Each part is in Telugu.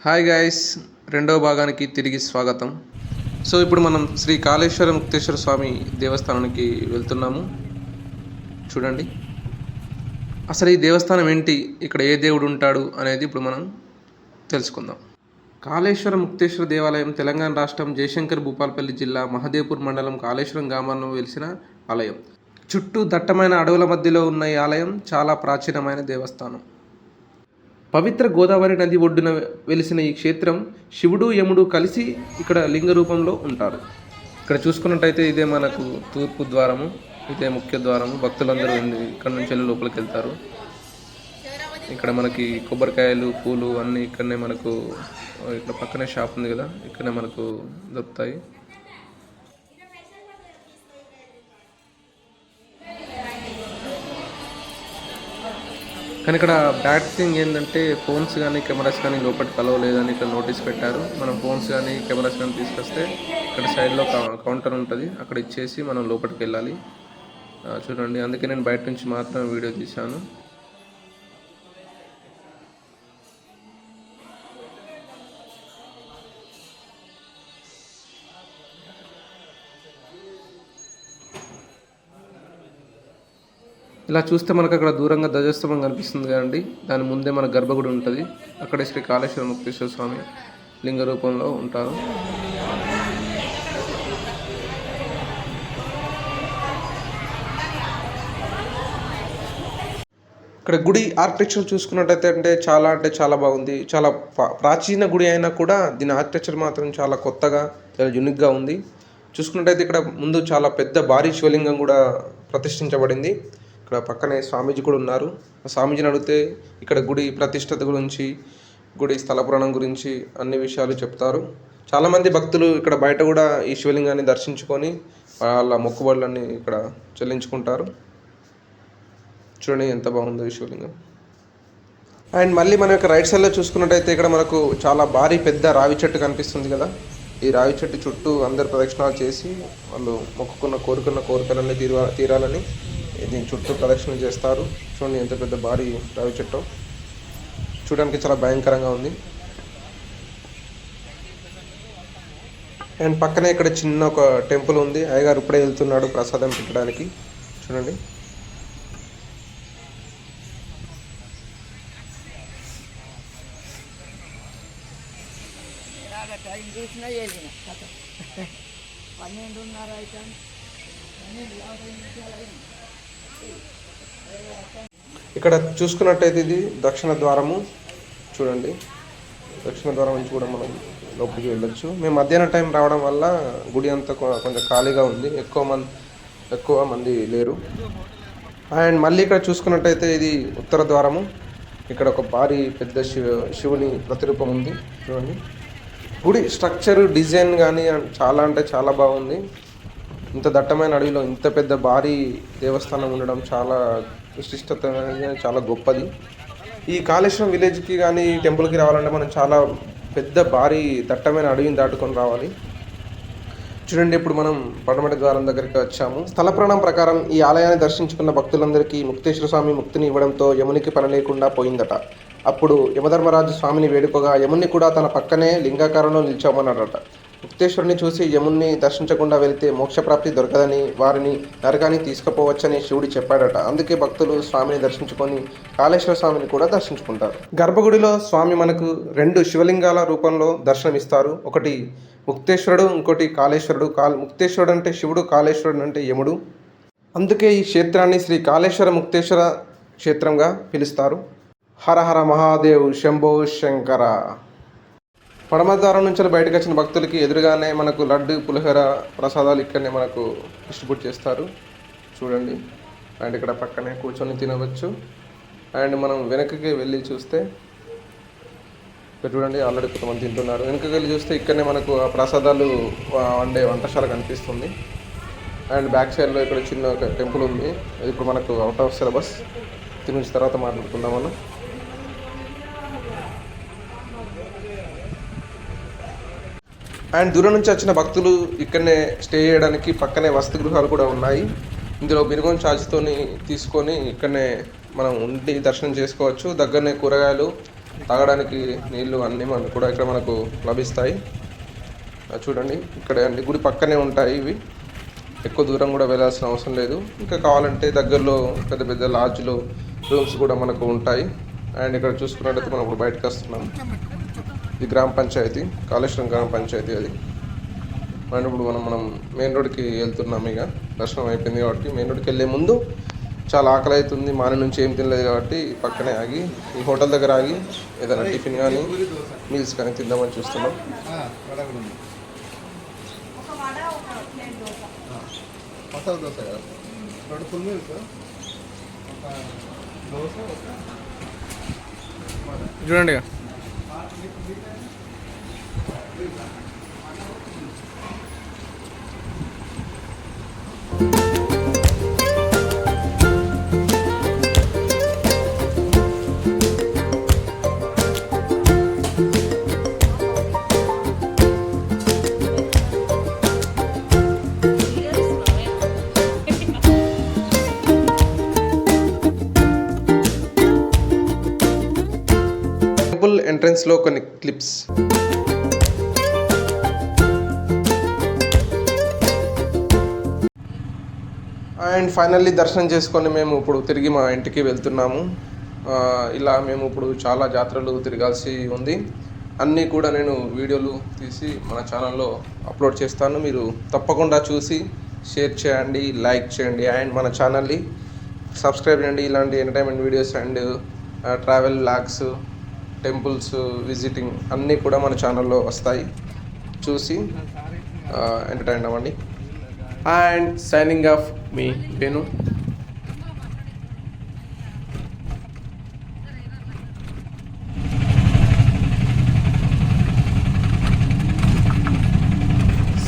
హాయ్ గైస్, రెండవ భాగానికి తిరిగి స్వాగతం. సో ఇప్పుడు మనం శ్రీ కాళేశ్వర ముక్తేశ్వర స్వామి దేవస్థానానికి వెళ్తున్నాము. చూడండి, అసలు ఈ దేవస్థానం ఏంటి, ఇక్కడ ఏ దేవుడు ఉంటాడు అనేది ఇప్పుడు మనం తెలుసుకుందాం. కాళేశ్వర ముక్తేశ్వర దేవాలయం తెలంగాణ రాష్ట్రం జయశంకర్ భూపాలపల్లి జిల్లా మహదేవ్పూర్ మండలం కాళేశ్వరం గ్రామంలో వెలిసిన ఆలయం. చుట్టూ దట్టమైన అడవుల మధ్యలో ఉన్న ఈ ఆలయం చాలా ప్రాచీనమైన దేవస్థానం. పవిత్ర గోదావరి నది ఒడ్డున వెలిసిన ఈ క్షేత్రం శివుడు యముడు కలిసి ఇక్కడ లింగ రూపంలో ఉంటారు. ఇక్కడ చూసుకున్నట్టయితే ఇదే మనకు తూర్పు ద్వారము, ఇదే ముఖ్య ద్వారము. భక్తులందరూ ఇక్కడ నుంచి వెళ్ళి లోపలికి వెళ్తారు. ఇక్కడ మనకి కొబ్బరికాయలు, పూలు అన్నీ ఇక్కడనే మనకు, ఇక్కడ పక్కనే షాప్ ఉంది కదా, ఇక్కడనే మనకు దొరుకుతాయి. కానీ ఇక్కడ బ్యాడ్ థింగ్ ఏంటంటే ఫోన్స్ కానీ కెమెరాస్ కానీ లోపలికి అలవ్ లేదని ఇక్కడ నోటీస్ పెట్టారు. మనం ఫోన్స్ కానీ కెమెరాస్ కానీ తీసుకొస్తే ఇక్కడ సైడ్లో కౌంటర్ ఉంటుంది, అక్కడ ఇచ్చేసి మనం లోపలికి వెళ్ళాలి. చూడండి, అందుకే నేను బయట నుంచి మాత్రం వీడియో తీశాను. ఇలా చూస్తే మనకు అక్కడ దూరంగా ధ్వజస్తంభం కనిపిస్తుంది కదండి, దాని ముందే మన గర్భగుడి ఉంటుంది. అక్కడే శ్రీ కాళేశ్వర ముక్తేశ్వర స్వామి లింగ రూపంలో ఉంటారు. ఇక్కడ గుడి ఆర్కిటెక్చర్ చూసుకున్నట్టయితే అంటే చాలా బాగుంది. చాలా ప్రాచీన గుడి అయినా కూడా దీని ఆర్కిటెక్చర్ మాత్రం చాలా కొత్తగా, చాలా యూనిక్గా ఉంది. చూసుకున్నట్టయితే ఇక్కడ ముందు చాలా పెద్ద భారీ శివలింగం కూడా ప్రతిష్ఠించబడింది. ఇక్కడ పక్కనే స్వామీజీ కూడా ఉన్నారు. స్వామీజీని అడిగితే ఇక్కడ గుడి ప్రతిష్టత గురించి, గుడి స్థల పురాణం గురించి అన్ని విషయాలు చెప్తారు. చాలామంది భక్తులు ఇక్కడ బయట కూడా ఈ శివలింగాన్ని దర్శించుకొని వాళ్ళ మొక్కుబడులన్నీ ఇక్కడ చెల్లించుకుంటారు. చూడండి ఎంత బాగుందో ఈ శివలింగం. అండ్ మళ్ళీ మన యొక్క రైట్ సైడ్లో చూసుకున్నట్టయితే ఇక్కడ మనకు చాలా భారీ పెద్ద రావి చెట్టు కనిపిస్తుంది కదా. ఈ రావి చెట్టు చుట్టూ అందరు ప్రదక్షిణాలు చేసి వాళ్ళు కోరుకున్న కోరికలన్నీ తీరాలని దీని చుట్టూ ప్రదక్షిణలు చేస్తారు. చూడండి ఎంత పెద్ద భారీ రావి చెట్టు, చూడడానికి చాలా భయంకరంగా ఉంది. అండ్ పక్కనే ఇక్కడ చిన్న ఒక టెంపుల్ ఉంది. అయ్యగారు ఇప్పుడే వెళ్తున్నాడు ప్రసాదం పెట్టడానికి. చూడండి, ఇక్కడ చూసుకున్నట్టయితే ఇది దక్షిణ ద్వారము. చూడండి, దక్షిణ ద్వారం నుంచి కూడా మనం లోపలికి వెళ్ళొచ్చు. మేము మధ్యాహ్నం టైం రావడం వల్ల గుడి అంతా కొంచెం ఖాళీగా ఉంది, ఎక్కువ మంది లేరు. అండ్ మళ్ళీ ఇక్కడ చూసుకున్నట్టయితే ఇది ఉత్తర ద్వారము. ఇక్కడ ఒక భారీ పెద్ద శివుని ప్రతిరూపం ఉంది. చూడండి, గుడి స్ట్రక్చర్ డిజైన్ కానీ చాలా బాగుంది. ఇంత దట్టమైన అడవిలో ఇంత పెద్ద భారీ దేవస్థానం ఉండడం చాలా విశిష్టత, చాలా గొప్పది. ఈ కాళేశ్వరం విలేజ్కి కానీ టెంపుల్కి రావాలంటే మనం చాలా పెద్ద భారీ దట్టమైన అడవిని దాటుకొని రావాలి. చూడండి, ఇప్పుడు మనం పడమటి ద్వారం దగ్గరికి వచ్చాము. స్థల పురాణం ప్రకారం ఈ ఆలయాన్ని దర్శించుకున్న భక్తులందరికీ ముక్తేశ్వర స్వామి ముక్తిని ఇవ్వడంతో యమునికి పని లేకుండా పోయిందట. అప్పుడు యమధర్మరాజు స్వామిని వేడుకోగా యముని కూడా తన పక్కనే లింగాకారంలో నిల్చోమన్నాడట. ముక్తేశ్వరుని చూసి యముని దర్శించకుండా వెళితే మోక్షప్రాప్తి దొరకదని, వారిని నరకానికి తీసుకుపోవచ్చని శివుడు చెప్పాడట. అందుకే భక్తులు స్వామిని దర్శించుకొని కాళేశ్వర స్వామిని కూడా దర్శించుకుంటారు. గర్భగుడిలో స్వామి మనకు 2 శివలింగాల రూపంలో దర్శనమిస్తారు. ఒకటి ముక్తేశ్వరుడు, ఇంకోటి కాళేశ్వరుడు. ముక్తేశ్వరుడు అంటే శివుడు, కాళేశ్వరుడు అంటే యముడు. అందుకే ఈ క్షేత్రాన్ని శ్రీ కాళేశ్వర ముక్తేశ్వర క్షేత్రంగా పిలుస్తారు. హర హర మహాదేవ్ శంభో శంకర. పడమద్వారం నుంచి బయటకు వచ్చిన భక్తులకి ఎదురుగానే మనకు లడ్డు, పులిహోర ప్రసాదాలు ఇక్కడనే మనకు డిస్ట్రిబ్యూట్ చేస్తారు. చూడండి, అండ్ ఇక్కడ పక్కనే కూర్చొని తినవచ్చు. అండ్ మనం వెనక్కి వెళ్ళి చూస్తే ఇక్కడ చూడండి, ఆల్రెడీ కొంతమంది తింటున్నారు. వెనక్కి వెళ్ళి చూస్తే ఇక్కడనే మనకు ఆ ప్రసాదాలు వండే వంటశాల కనిపిస్తుంది. అండ్ బ్యాక్ సైడ్లో ఇక్కడ చిన్న ఒక టెంపుల్ ఉంది. అది ఇప్పుడు మనకు అవుట్ ఆఫ్ సిలబస్, దీని నుంచి తర్వాత మాట్లాడుకుందాం మనం. అండ్ దూరం నుంచి వచ్చిన భక్తులు ఇక్కడనే స్టే చేయడానికి పక్కనే వసతి గృహాలు కూడా ఉన్నాయి. ఇందులో మినిమం ఛార్జ్తో తీసుకొని ఇక్కడనే మనం ఉండి దర్శనం చేసుకోవచ్చు. దగ్గరనే కూరగాయలు తాగడానికి నీళ్లు అన్నీ మనకు కూడా ఇక్కడ మనకు లభిస్తాయి. చూడండి ఇక్కడ అండి గుడి పక్కనే ఉంటాయి ఇవి, ఎక్కువ దూరం కూడా వెళ్ళాల్సిన అవసరం లేదు. ఇంకా కావాలంటే దగ్గరలో పెద్ద పెద్ద లాడ్జ్లు రూమ్స్ కూడా మనకు ఉంటాయి. అండ్ ఇక్కడ చూసుకున్నట్టయితే మనం ఇప్పుడు బయటకు వస్తున్నాం. ఇది గ్రామ పంచాయతీ, కాళేశ్వరం గ్రామ పంచాయతీ అది. అండ్ ఇప్పుడు మనం మెయిన్ రోడ్కి వెళ్తున్నాం. ఇక దర్శనం అయిపోయింది కాబట్టి మెయిన్ రోడ్కి వెళ్ళే ముందు చాలా ఆకలి అవుతుంది, మార్నింగ్ నుంచి ఏం తినలేదు కాబట్టి పక్కనే ఆగి ఈ హోటల్ దగ్గర ఆగి ఏదైనా టిఫిన్ కానీ మీల్స్ కానీ తిందామని చూస్తున్నాం. చూడండి టెంపుల్ ఎంట్రన్స్లో కొన్ని క్లిప్స్. అండ్ ఫైనల్లీ దర్శనం చేసుకొని మేము ఇప్పుడు తిరిగి మా ఇంటికి వెళ్తున్నాము. ఇలా మేము ఇప్పుడు చాలా జాతరలు తిరగాల్సి ఉంది. అన్నీ కూడా నేను వీడియోలు తీసి మన ఛానల్లో అప్లోడ్ చేస్తాను. మీరు తప్పకుండా చూసి షేర్ చేయండి, లైక్ చేయండి అండ్ మన ఛానల్ని సబ్స్క్రైబ్ చేయండి. ఇలాంటి entertainment videos and travel vlogs, temples visiting అన్నీ కూడా మన ఛానల్లో వస్తాయి. చూసి ఎంటర్టైన్ అవ్వండి. And signing off me Venu.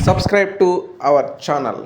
Subscribe to our channel.